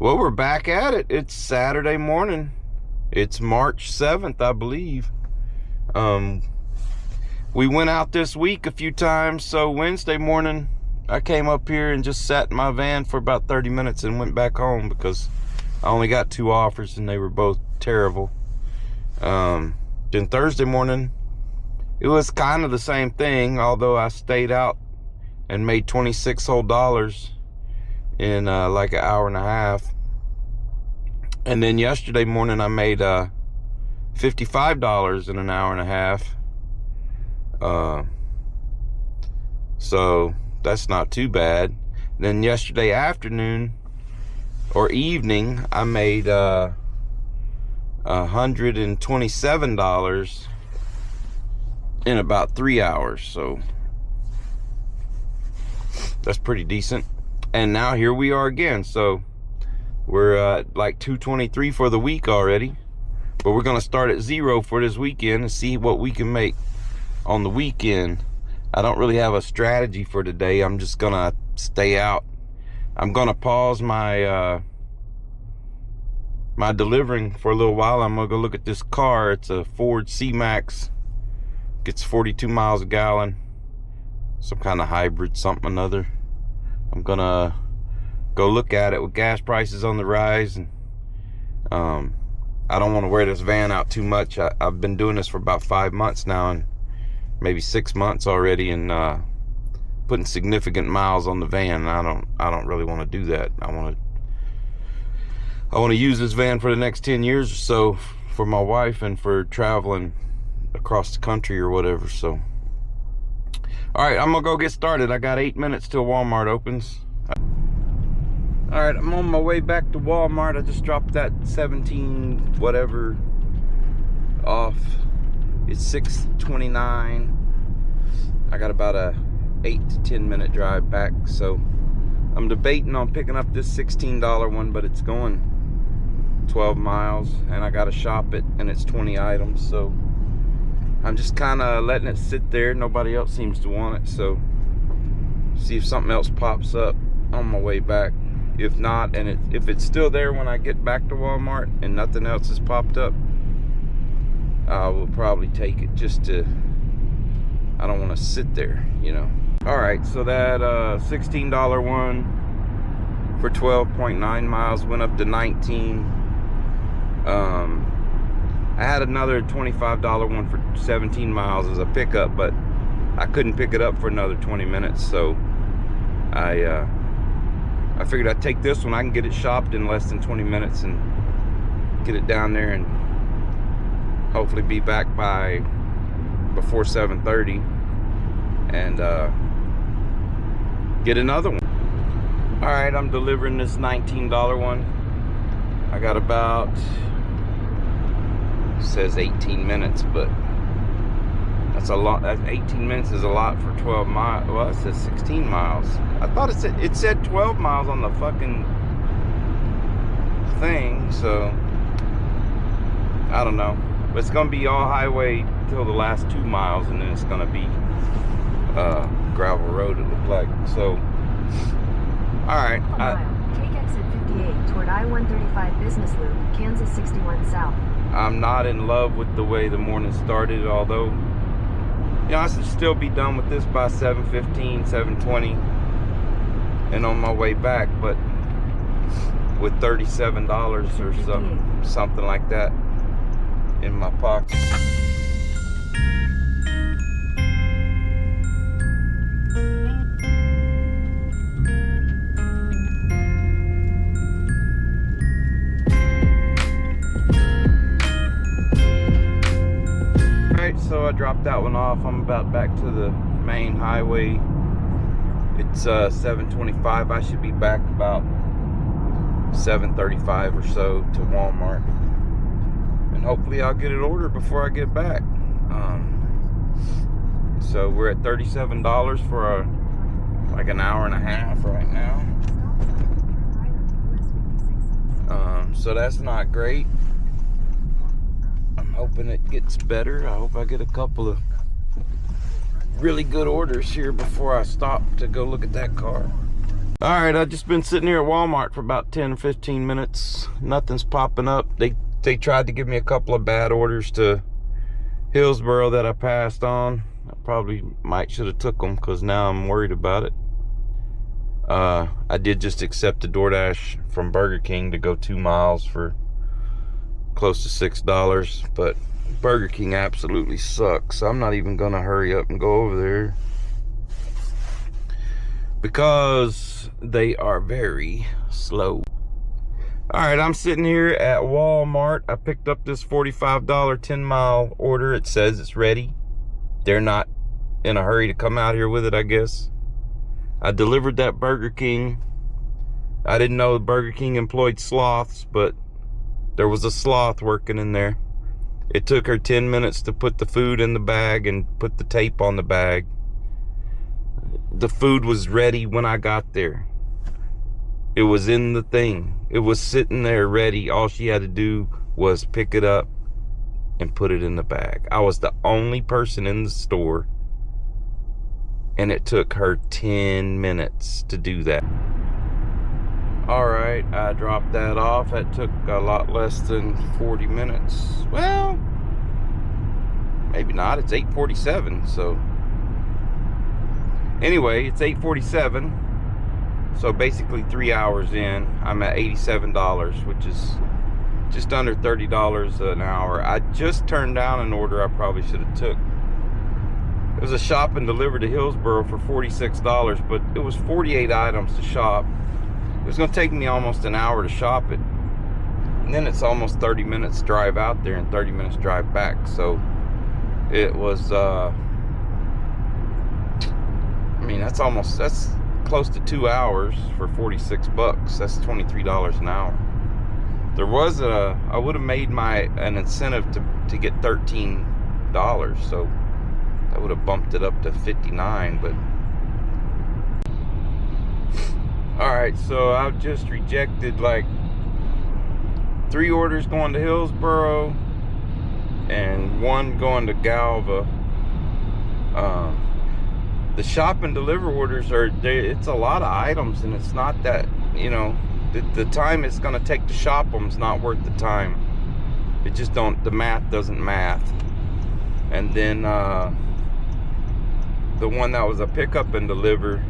Well, we're back at it. It's Saturday morning. It's March 7th, I believe. We went out this week a few times, so Wednesday morning I came up here and just sat in my van for about 30 minutes and went back home because I only got 2 offers and they were both terrible. Then Thursday morning, it was kind of the same thing, although I stayed out and made $26 whole in like an hour and a half. And then yesterday morning I made $55 in an hour and a half. So that's not too bad. Then yesterday afternoon or evening I made $127 in about 3 hours, so that's pretty decent. And now here we are again, so we're at like 223 for the week already, but we're gonna start at 0 for this weekend and see what we can make on the weekend. I don't really have a strategy for today. I'm just gonna stay out. I'm gonna pause my my delivering for a little while. I'm gonna go look at this car. It's a Ford C-Max. Gets 42 miles a gallon. Some kind of hybrid, something or another. I'm gonna go look at it with gas prices on the rise, and I don't want to wear this van out too much. I've been doing this for about 5 months now, and maybe 6 months already, and putting significant miles on the van. I don't really want to do that. I want to use this van for the next 10 years or so for my wife and for traveling across the country or whatever. So all right, I'm gonna go get started. I got 8 minutes till Walmart opens. All right, I'm on my way back to Walmart. I just dropped that 17 whatever off. It's 6:29. I got about a 8 to 10 minute drive back, so I'm debating on picking up this $16 one, but it's going 12 miles and I gotta shop it, and it's 20 items, so I'm just kind of letting it sit there. Nobody else seems to want it, so see if something else pops up on my way back. If not, and if it's still there when I get back to Walmart and nothing else has popped up, I will probably take it, just to, I don't want to sit there, you know. All right, so that $16 one for 12.9 miles went up to 19. I had another $25 one for 17 miles as a pickup, but I couldn't pick it up for another 20 minutes, so I figured I'd take this one. I can get it shopped in less than 20 minutes and get it down there and hopefully be back by before 7:30 and get another one. All right, I'm delivering this $19 one. I got about, says 18 minutes, but that's a lot. That 18 minutes is a lot for 12 miles. Well, it says 16 miles. I thought it said 12 miles on the fucking thing, so I don't know. But it's gonna be all highway till the last 2 miles, and then it's gonna be gravel road, it looked like. So all right, take exit 58 toward I-135 Business Loop, Kansas 61 South. I'm not in love with the way the morning started, although, you know, I should still be done with this by 7:15, 7:20 and on my way back, but with $37 or something like that in my pocket. So I dropped that one off. I'm about back to the main highway. It's 7:25. I should be back about 7:35 or so to Walmart, and hopefully I'll get it ordered before I get back. So we're at $37 for like an hour and a half right now. So that's not great. Hoping it gets better. I hope I get a couple of really good orders here before I stop to go look at that car. All right, I've just been sitting here at Walmart for about 10 or 15 minutes. Nothing's popping up. They tried to give me a couple of bad orders to Hillsboro that I passed on. I probably should have took them because now I'm worried about it. I did just accept a DoorDash from Burger King to go 2 miles for close to $6, but Burger King absolutely sucks. I'm not even gonna hurry up and go over there because they are very slow. All right, I'm sitting here at Walmart. I picked up this $45 10-mile order. It says it's ready. They're not in a hurry to come out here with it, I guess. I delivered that Burger King. I didn't know Burger King employed sloths, but there was a sloth working in there. It took her 10 minutes to put the food in the bag and put the tape on the bag. The food was ready when I got there. It was in the thing. It was sitting there ready. All she had to do was pick it up and put it in the bag. I was the only person in the store, and it took her 10 minutes to do that. All right, I dropped that off. That took a lot less than 40 minutes. Well, maybe not. It's 8:47, so anyway, it's 8:47. So basically 3 hours in, I'm at $87, which is just under $30 an hour. I just turned down an order I probably should have took. It was a shop and delivered to Hillsboro for $46, but it was 48 items to shop. It was gonna take me almost an hour to shop it. And then it's almost 30 minutes drive out there and 30 minutes drive back. So it was, I mean, that's close to 2 hours for 46 bucks. That's $23 an hour. There was I would have made an incentive to get $13, so that would have bumped it up to 59, but all right, so I've just rejected like 3 orders going to Hillsboro and 1 going to Galva. The shop and deliver orders it's a lot of items, and it's not that, you know, the time it's gonna take to shop them is not worth the time. It just the math doesn't math. And then the one that was a pickup and deliver,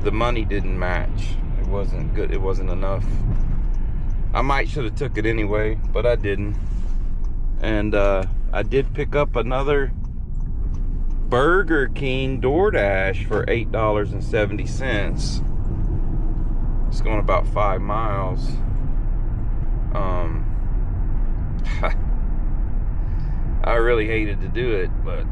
the money didn't match. It wasn't good. It wasn't enough. I should have took it anyway, but I didn't. And I did pick up another Burger King DoorDash for $8.70. It's going about 5 miles. I really hated to do it, but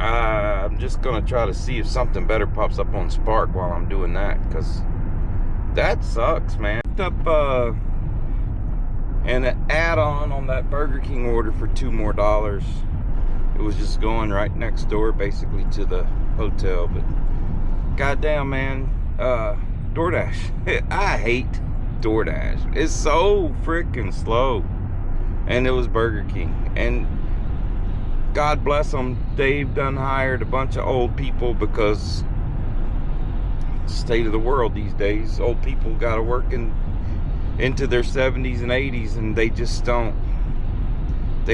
I'm just gonna try to see if something better pops up on Spark while I'm doing that, because that sucks, man. Picked up an add-on on that Burger King order for $2 more. It was just going right next door basically to the hotel, but goddamn, man, DoorDash. I hate DoorDash. It's so freaking slow. And it was Burger King, and God bless them, they've done hired a bunch of old people, because state of the world these days, old people got to work into their 70s and 80s, and they just don't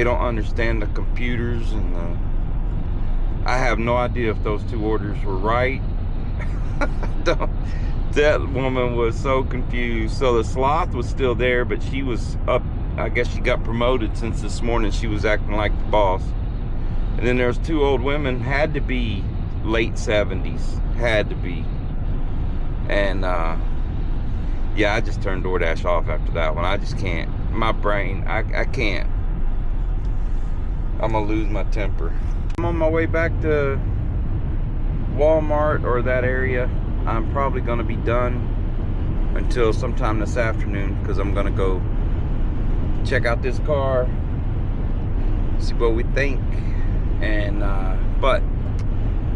understand the computers, and I have no idea if those 2 orders were right. That woman was so confused. So the sloth was still there, but she was up. I guess she got promoted since this morning. She was acting like the boss. And then there's 2 old women, had to be late 70s, had to be. And yeah, I just turned DoorDash off after that one. I just can't. My brain, I can't. I'm gonna lose my temper. I'm on my way back to Walmart or that area. I'm probably gonna be done until sometime this afternoon, because I'm gonna go check out this car, see what we think. And but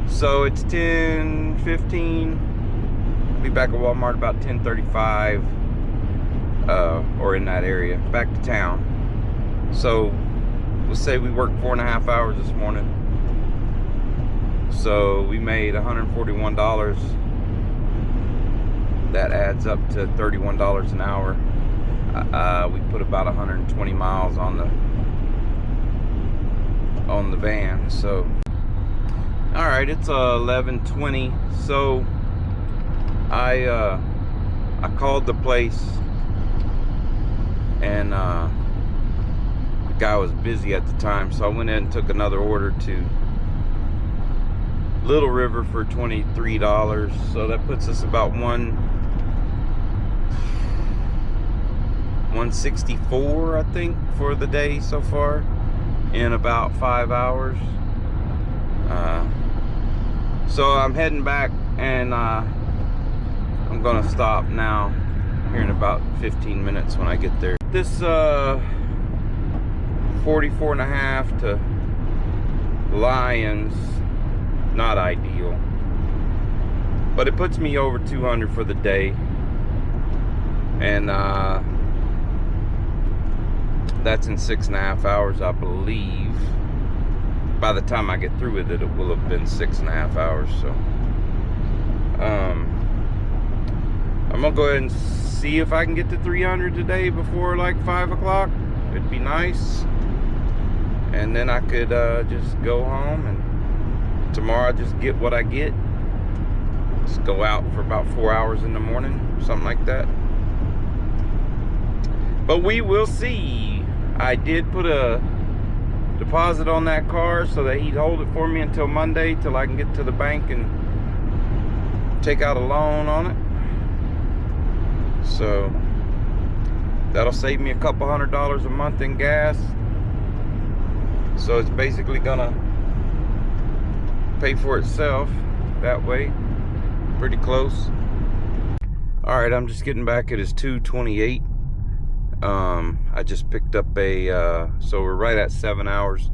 so it's 10:15. Be back at Walmart about 10:35, or in that area, back to town. So we'll say we worked 4.5 hours this morning, so we made $141 that adds up to $31 an hour. We put about 120 miles on the van. So all right, it's 11:20. So I called the place, and the guy was busy at the time, so I went in and took another order to Little River for $23. So that puts us about 164, I think, for the day so far, in about 5 hours. So I'm heading back, and I'm gonna stop now here in about 15 minutes when I get there. This 44 and a half to Lyons, not ideal, but it puts me over 200 for the day, and that's in 6.5 hours, I believe. By the time I get through with it, it will have been 6.5 hours. So I'm gonna go ahead and see if I can get to 300 today before like 5 o'clock. It'd be nice, and then I could just go home, and tomorrow I just get what I get. Just go out for about 4 hours in the morning, something like that. But we will see. I did put a deposit on that car so that he'd hold it for me until Monday, till I can get to the bank and take out a loan on it. So that'll save me a couple $100 a month in gas. So it's basically gonna pay for itself that way, pretty close. All right, I'm just getting back. It is 2:28. I just picked up so we're right at 7 hours.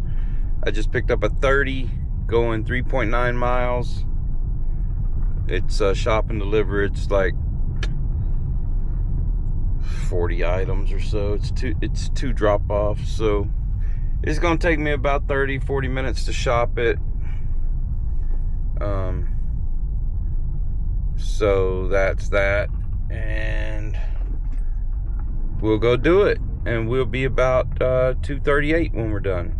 I just picked up a 30 going 3.9 miles. It's shop and deliver. It's like 40 items or so. It's two drop-offs, so it's gonna take me about 30-40 minutes to shop it. So that's that, and we'll go do it, and we'll be about 2:38 when we're done.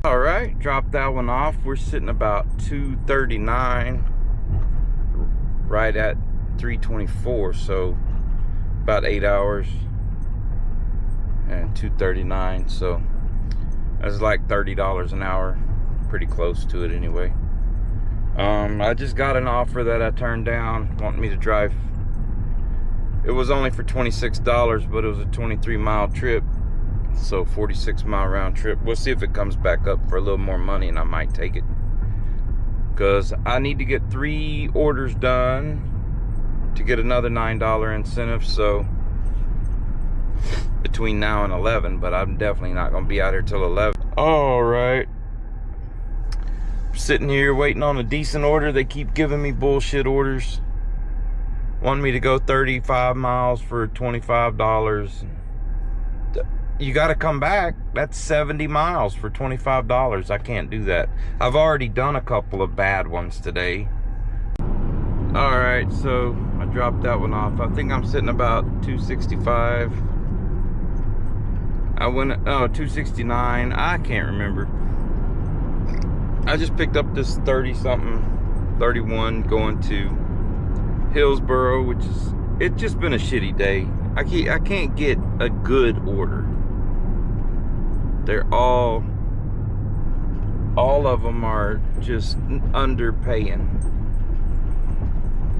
All right, drop that one off. We're sitting about 2:39, right at 3:24, so about 8 hours, and 2:39, so that's like $30 an hour, pretty close to it anyway. I just got an offer that I turned down, wanting me to drive. It was only for $26, but it was a 23-mile trip, so 46-mile round trip. We'll see if it comes back up for a little more money, and I might take it, because I need to get 3 orders done to get another $9 incentive. So between now and 11, but I'm definitely not going to be out here till 11. All right, sitting here waiting on a decent order. They keep giving me bullshit orders, wanting me to go 35 miles for $25. You got to come back. That's 70 miles for $25. I can't do that. I've already done a couple of bad ones today. All right, so I dropped that one off. I think I'm sitting about 265. I went, 269. I can't remember. I just picked up this 30-something, 31 going to Hillsboro, which is, it's just been a shitty day. I can't get a good order. They're all of them are just underpaying.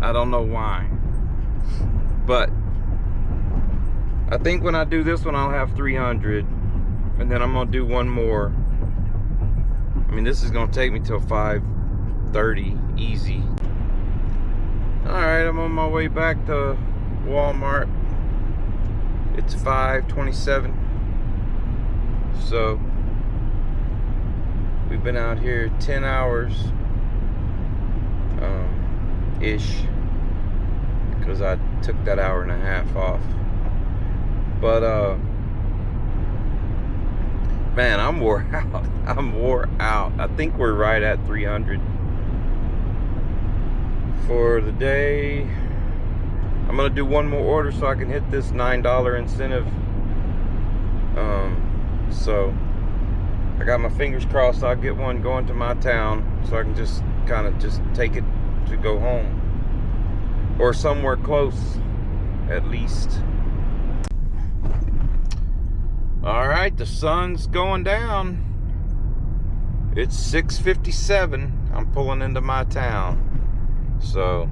I don't know why, but I think when I do this one, I'll have 300, and then I'm gonna do one more. I mean, this is gonna take me till 5:30 easy. All right, I'm on my way back to Walmart. It's 5:27. So we've been out here 10 hours ish, because I took that hour and a half off. But man, I'm wore out. I'm wore out. I think we're right at 300 for the day. I'm gonna do one more order so I can hit this $9 incentive. So I got my fingers crossed I'll get one going to my town so I can just kind of just take it to go home or somewhere close at least. All right, the sun's going down. It's 6:57. I'm pulling into my town. So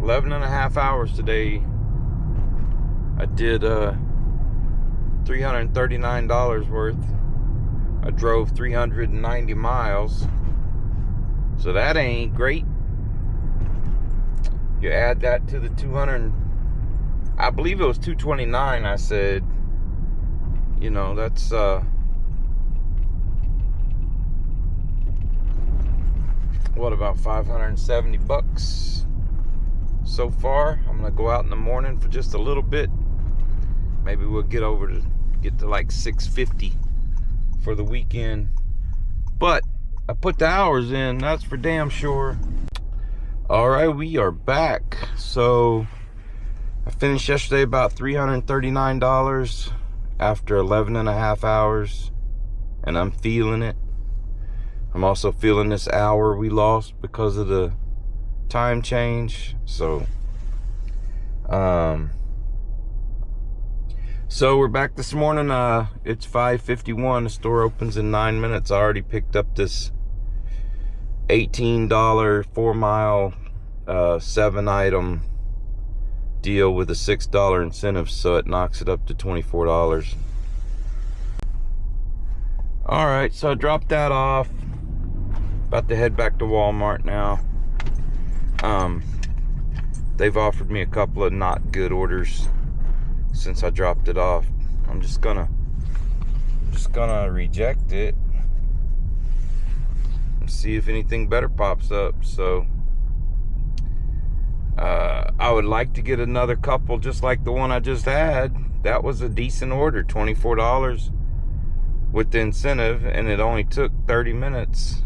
11 and a half hours today. I did $339 worth. I drove 390 miles. So that ain't great. You add that to the 200, I believe it was 229 I said. You know, that's what, about 570 bucks so far. I'm gonna go out in the morning for just a little bit. Maybe we'll get to like 650 for the weekend. But I put the hours in, that's for damn sure. All right, we are back. So I finished yesterday about $339 after 11 and a half hours, and I'm feeling it. I'm also feeling this hour we lost because of the time change. So we're back this morning. It's 5:51. The store opens in 9 minutes. I already picked up this $18 4-mile 7-item deal with a $6 incentive, so it knocks it up to $24. All right, so I dropped that off. About to head back to Walmart now. They've offered me a couple of not good orders since I dropped it off. I'm just gonna reject it and see if anything better pops up. So I would like to get another couple just like the one I just had. That was a decent order, $24 with the incentive, and it only took 30 minutes.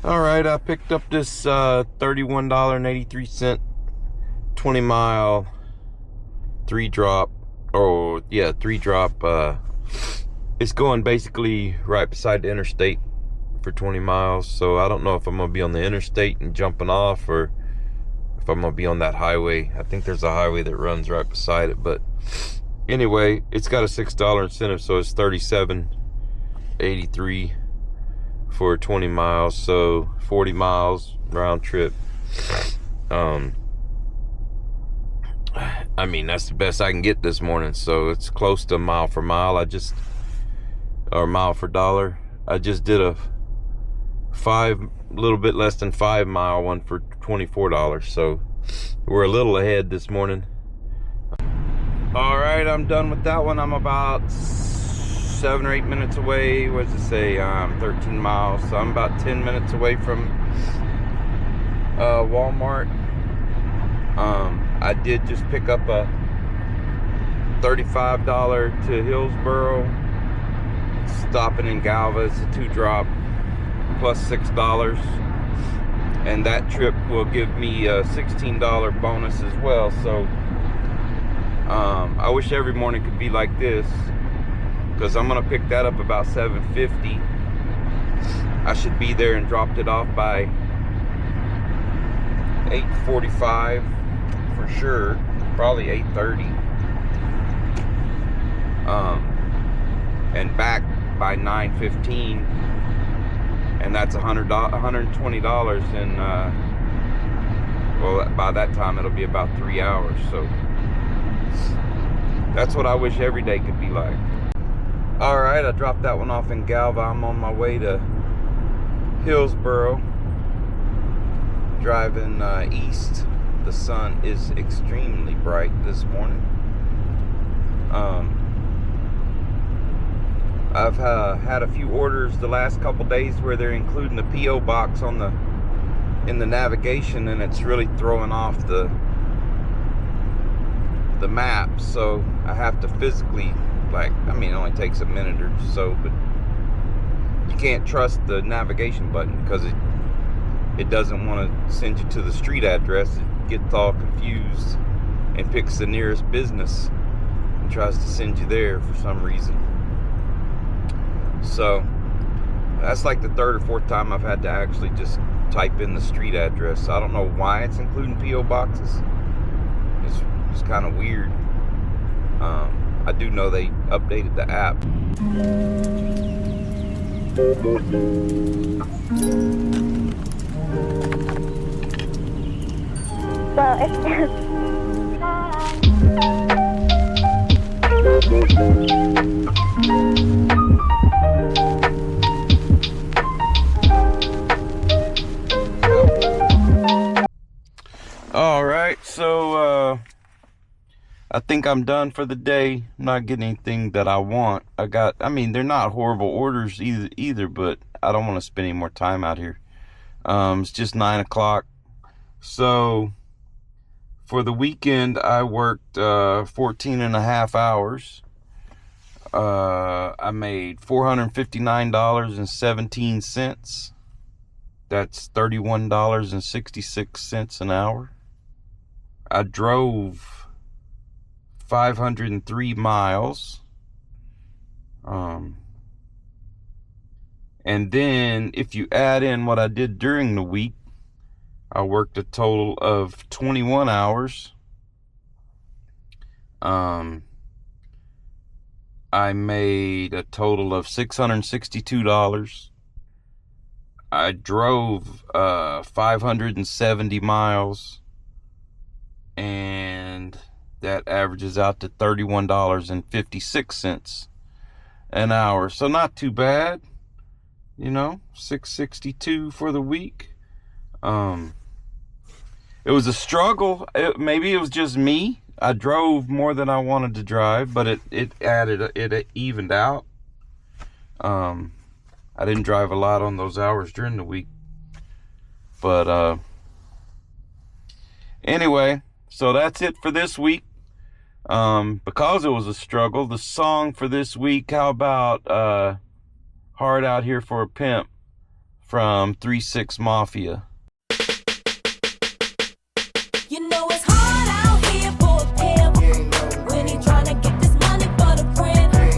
All right, I picked up this $31.83 20-mile 3-drop. Oh yeah, 3-drop. It's going basically right beside the interstate for 20 miles. So I don't know if I'm gonna be on the interstate and jumping off, or if I'm gonna be on that highway. I think there's a highway that runs right beside it. But anyway, it's got a $6 incentive, so it's $37.83 for 20 miles, so 40 miles round trip. I mean, that's the best I can get this morning, so it's close to mile for mile. Or mile for dollar. I just did a little bit less than 5 mile one for $24, so we're a little ahead this morning. All right, I'm done with that one. I'm about 7 or 8 minutes away. What does it say? 13 miles, so I'm about 10 minutes away from Walmart. I did just pick up a $35 to Hillsboro, stopping in Galva. It's a 2-drop plus $6, and that trip will give me a $16 bonus as well. So I wish every morning could be like this, because I'm gonna pick that up about 7:50. I should be there and dropped it off by 8:45 for sure, probably 8:30, and back by 9:15, and that's $120, and well, by that time it'll be about 3 hours. So that's what I wish every day could be like. All right, I dropped that one off in Galva. I'm on my way to Hillsboro, driving east. The sun is extremely bright this morning. I've had a few orders the last couple days where they're including the P.O. box in the navigation, and it's really throwing off the map. So I have to physically, it only takes a minute or so, but you can't trust the navigation button because it doesn't want to send you to the street address. It gets all confused and picks the nearest business and tries to send you there for some reason. So that's like the third or fourth time I've had to actually just type in the street address. I don't know why it's including P.O. boxes. It's kind of weird. I do know they updated the app. Well, it's All right, so I think I'm done for the day. I'm not getting anything that I want. I mean, they're not horrible orders either, but I don't want to spend any more time out here. It's just 9 o'clock. So for the weekend, I worked 14 and a half hours. I made $459.17. That's $31.66 an hour. I drove 503 miles. And then if you add in what I did during the week, I worked a total of 21 hours. I made a total of $662. I drove 570 miles, and that averages out to $31.56 an hour. So not too bad, you know, $662 for the week. It was a struggle. Maybe it was just me. I drove more than I wanted to drive, but it evened out. I didn't drive a lot on those hours during the week. But anyway, so that's it for this week. Because it was a struggle, the song for this week, how about Hard Out Here for a Pimp from 3 6 Mafia?